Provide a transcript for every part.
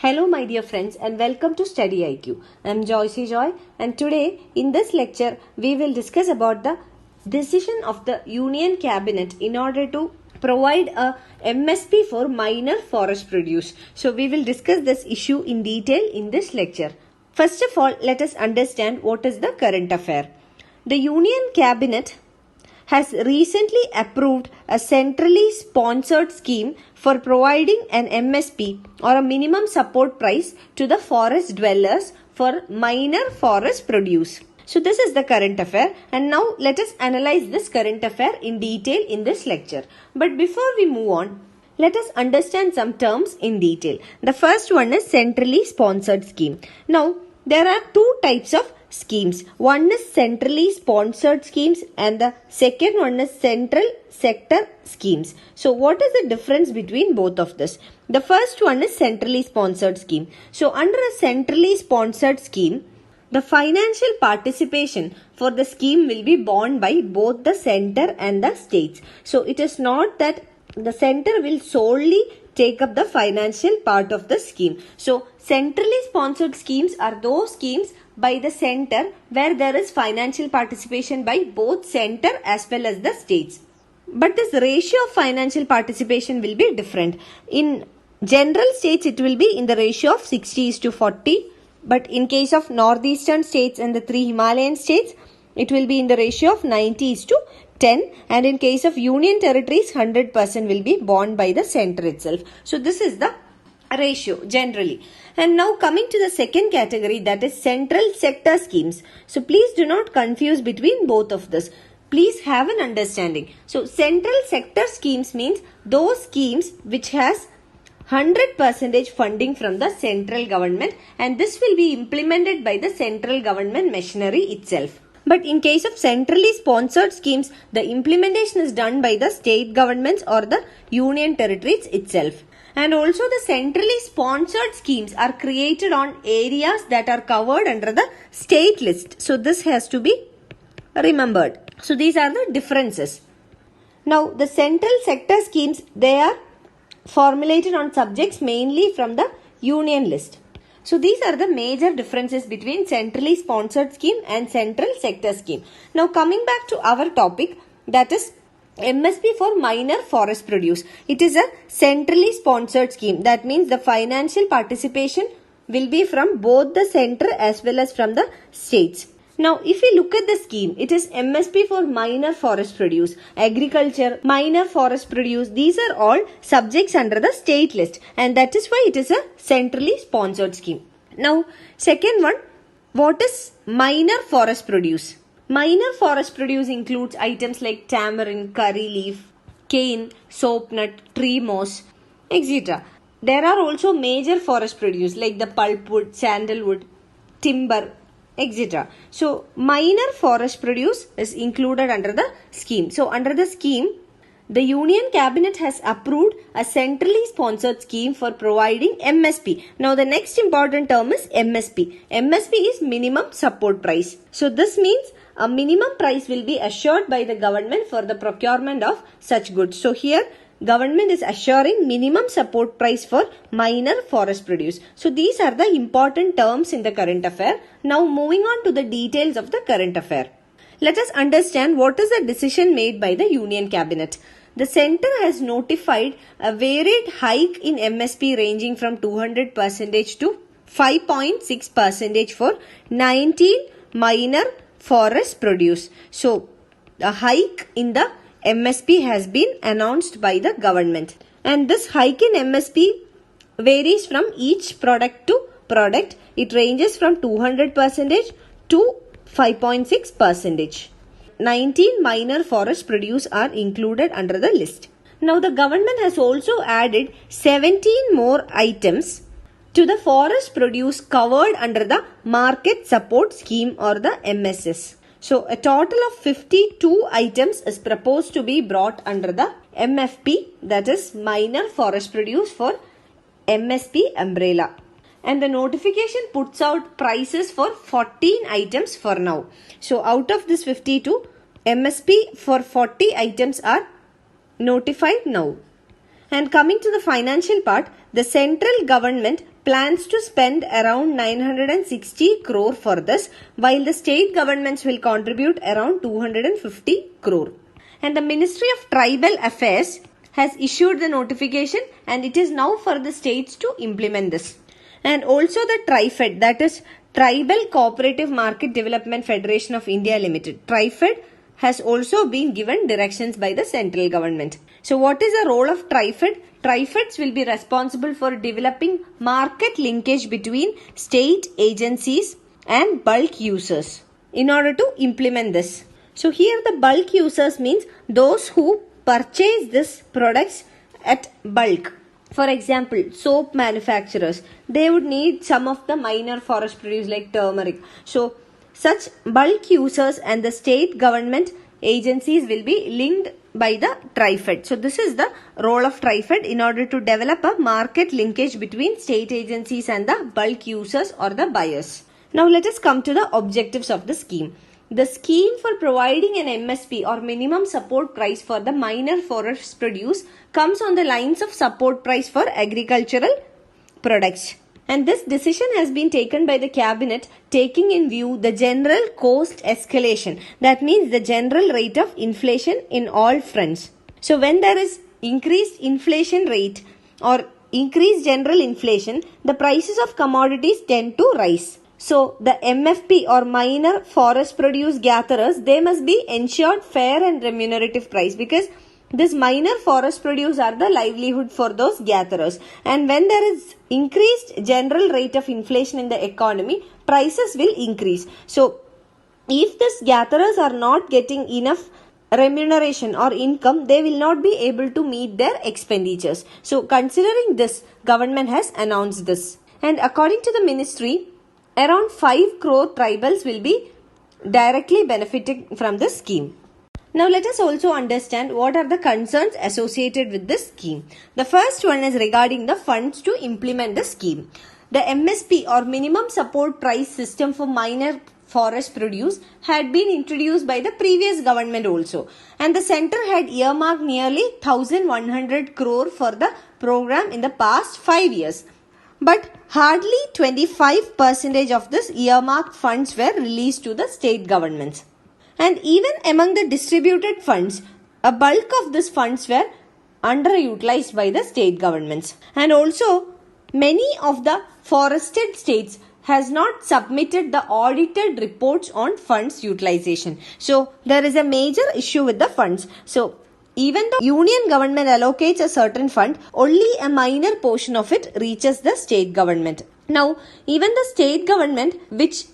Hello my dear friends and welcome to StudyIQ. I am Joy and today in this lecture we will discuss about the decision of the Union Cabinet in order to provide a MSP for minor forest produce. So we will discuss this issue in detail in this lecture. First of all, let us understand what is the current affair. The Union Cabinet has recently approved a centrally sponsored scheme for providing an MSP or a minimum support price to the forest dwellers for minor forest produce. So this is the current affair, and now let us analyze this current affair in detail in this lecture. But before we move on, let us understand some terms in detail. The first one is centrally sponsored scheme. Now there are two types of schemes. One is centrally sponsored schemes and the second one is central sector schemes. So what is the difference between both of this? The first one is centrally sponsored scheme. So under a centrally sponsored scheme, the financial participation for the scheme will be borne by both the center and the states. So it is not that the center will solely take up the financial part of the scheme. So centrally sponsored schemes are those schemes by the center where there is financial participation by both center as well as the states. But this ratio of financial participation will be different. In general states it will be in the ratio of 60:40, but in case of northeastern states and the three Himalayan states it will be in the ratio of 90:10, and in case of union territories 100% will be borne by the center itself. So this is the ratio generally. And now coming to the second category, that is central sector schemes. So please do not confuse between both of this. Please have an understanding. So central sector schemes means those schemes which has 100% funding from the central government, and this will be implemented by the central government machinery itself. But in case of centrally sponsored schemes, the implementation is done by the state governments or the union territories itself. And also the centrally sponsored schemes are created on areas that are covered under the state list. So this has to be remembered. So these are the differences. Now the central sector schemes, they are formulated on subjects mainly from the union list. So these are the major differences between centrally sponsored scheme and central sector scheme. Now coming back to our topic, that is MSP for minor forest produce. It is a centrally sponsored scheme. That means the financial participation will be from both the center as well as from the states. Now if we look at the scheme, it is MSP for minor forest produce, agriculture, minor forest produce. These are all subjects under the state list, and that is why it is a centrally sponsored scheme. Now second one, what is minor forest produce? Minor forest produce includes items like tamarind, curry leaf, cane, soap nut, tree moss, etc. There are also major forest produce like the pulpwood, sandalwood, timber, etc. So minor forest produce is included under the scheme. So under the scheme, the Union Cabinet has approved a centrally sponsored scheme for providing MSP. Now the next important term is MSP. MSP is minimum support price. So this means a minimum price will be assured by the government for the procurement of such goods. So here government is assuring minimum support price for minor forest produce. So these are the important terms in the current affair. Now moving on to the details of the current affair. Let us understand what is the decision made by the Union Cabinet. The center has notified a varied hike in MSP ranging from 200% to 5.6% for 19 minor forest produce. So a hike in the MSP has been announced by the government, and this hike in MSP varies from each product to product. It ranges from 200% to 5.6%. 19 minor forest produce are included under the list. Now the government has also added 17 more items to the forest produce covered under the market support scheme or the MSS. So a total of 52 items is proposed to be brought under the MFP, that is minor forest produce for MSP umbrella. And the notification puts out prices for 14 items for now. So out of this 52, MSP for 40 items are notified now. And coming to the financial part, the central government plans to spend around 960 crore for this, while the state governments will contribute around 250 crore. And the Ministry of Tribal Affairs has issued the notification, and it is now for the states to implement this. And also the TriFed, that is Tribal Cooperative Market Development Federation of India Limited. TriFed has also been given directions by the central government. So what is the role of TriFed? TriFeds will be responsible for developing market linkage between state agencies and bulk users in order to implement this. So here the bulk users means those who purchase these products at bulk. For example, soap manufacturers, they would need some of the minor forest produce like turmeric. So such bulk users and the state government agencies will be linked by the TriFed. So this is the role of TriFed in order to develop a market linkage between state agencies and the bulk users or the buyers. Now let us come to the objectives of the scheme. The scheme for providing an MSP or minimum support price for the minor forest produce comes on the lines of support price for agricultural products. And this decision has been taken by the cabinet taking in view the general cost escalation. That means the general rate of inflation in all fronts. So when there is increased inflation rate or increased general inflation, the prices of commodities tend to rise. So the MFP or minor forest produce gatherers, they must be ensured fair and remunerative price, because this minor forest produce are the livelihood for those gatherers. And when there is increased general rate of inflation in the economy, prices will increase. So if these gatherers are not getting enough remuneration or income, they will not be able to meet their expenditures. So considering this, government has announced this. And according to the ministry, around 5 crore tribals will be directly benefiting from this scheme. Now let us also understand what are the concerns associated with this scheme. The first one is regarding the funds to implement the scheme. The MSP or minimum support price system for minor forest produce had been introduced by the previous government also, and the center had earmarked nearly 1100 crore for the program in the past 5 years. But hardly 25% of this earmarked funds were released to the state governments. And even among the distributed funds, a bulk of these funds were underutilized by the state governments. And also, many of the forested states has not submitted the audited reports on funds utilization. So, there is a major issue with the funds. So, even though union government allocates a certain fund, only a minor portion of it reaches the state government. Now, even the state government which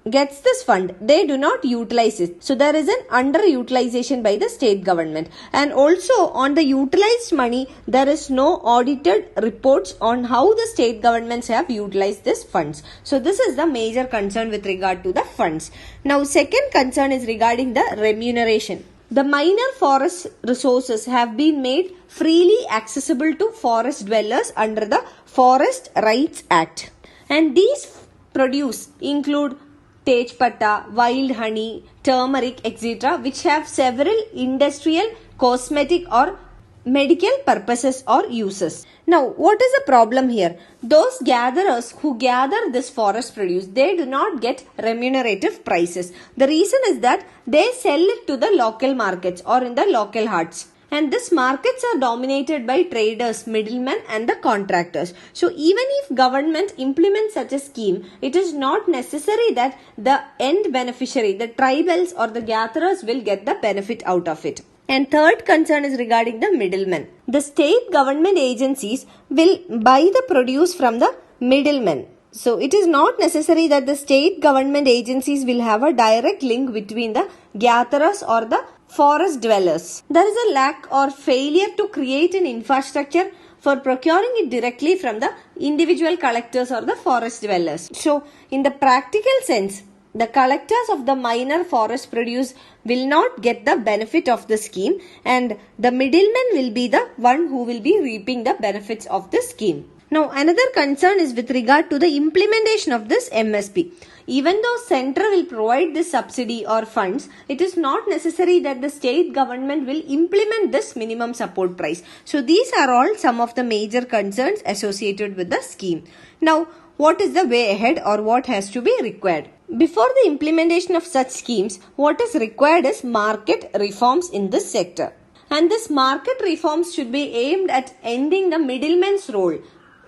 gets this fund, they do not utilize it. So there is an underutilization by the state government. And also on the utilized money, there is no audited reports on how the state governments have utilized these funds. So this is the major concern with regard to the funds. Now second concern is regarding the remuneration. The minor forest resources have been made freely accessible to forest dwellers under the Forest Rights Act. And these produce include Tejpata, wild honey, turmeric, etc., which have several industrial, cosmetic or medical purposes or uses. Now, what is the problem here? Those gatherers who gather this forest produce, they do not get remunerative prices. The reason is that they sell it to the local markets or in the local huts. And these markets are dominated by traders, middlemen and the contractors. So even if government implements such a scheme, it is not necessary that the end beneficiary, the tribals or the gatherers will get the benefit out of it. And third concern is regarding the middlemen. The state government agencies will buy the produce from the middlemen. So it is not necessary that the state government agencies will have a direct link between the gatherers or the forest dwellers. There is a lack or failure to create an infrastructure for procuring it directly from the individual collectors or the forest dwellers. So in the practical sense, the collectors of the minor forest produce will not get the benefit of the scheme, and the middleman will be the one who will be reaping the benefits of the scheme. Now another concern is with regard to the implementation of this MSP. Even though center will provide this subsidy or funds, it is not necessary that the state government will implement this minimum support price. So these are all some of the major concerns associated with the scheme. Now what is the way ahead, or what has to be required? Before the implementation of such schemes, what is required is market reforms in this sector. And this market reforms should be aimed at ending the middleman's role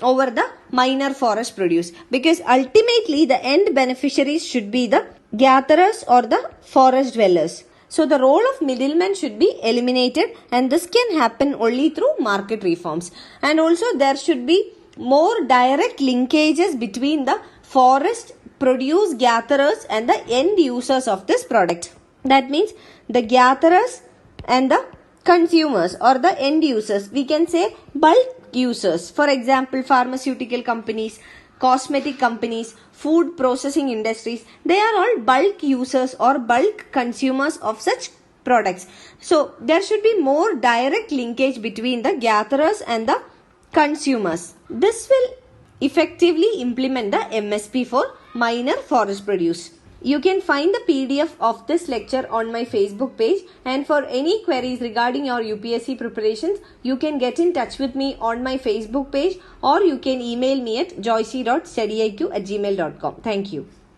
over the minor forest produce, because ultimately the end beneficiaries should be the gatherers or the forest dwellers. So the role of middlemen should be eliminated, and this can happen only through market reforms. And also there should be more direct linkages between the forest produce gatherers and the end users of this product. That means the gatherers and the consumers or the end users, we can say bulk users. For example, pharmaceutical companies, cosmetic companies, food processing industries, they are all bulk users or bulk consumers of such products. So there should be more direct linkage between the gatherers and the consumers. This will effectively implement the MSP for minor forest produce. You can find the PDF of this lecture on my Facebook page, and for any queries regarding your UPSC preparations, you can get in touch with me on my Facebook page, or you can email me at joyce.studyiq@gmail.com. Thank you.